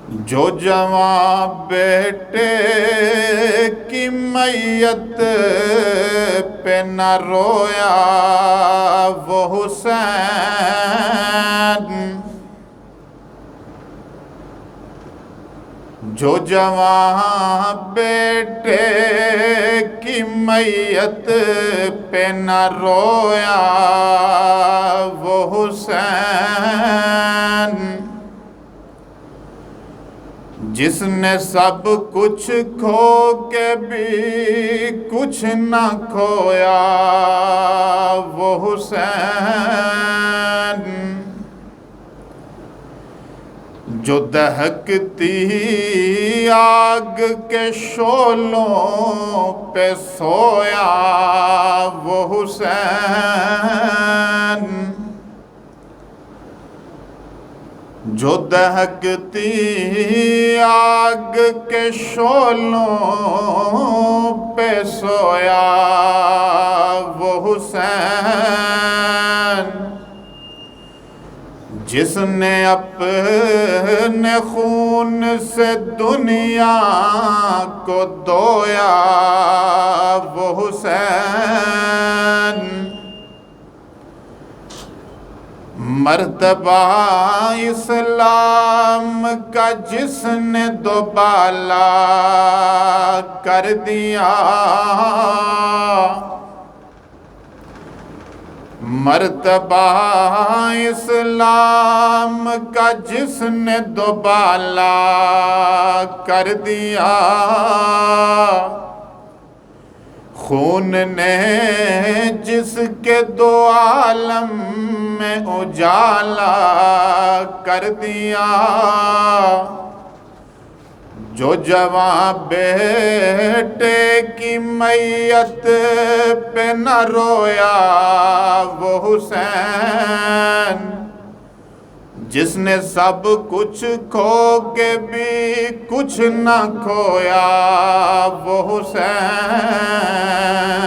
جو جوان بیٹے کی میت پہ نہ رویا وہ حسین، جو جوان بیٹے کی میت پہ نہ رویا وہ حسین، جس نے سب کچھ کھو کے بھی کچھ نہ کھویا وہ حسین، جو دہکتی آگ کے شعلوں پہ سویا وہ حسین، جو دہکتی آگ کے شعلوں پہ سویا وہ حسین، جس نے اپنے خون سے دنیا کو دھویا وہ حسین، مرتبہ اسلام کا جس نے دوبالا کر دیا، مرتبہ اسلام کا جس نے دوبالا کر دیا، خون نے جس کے دو عالم میں اجالا کر دیا، جو جوان بیٹے کی میت پہ نہ رویا وہ حسین، جس نے سب کچھ کھو کے بھی کچھ نہ کھویا وہ حسین۔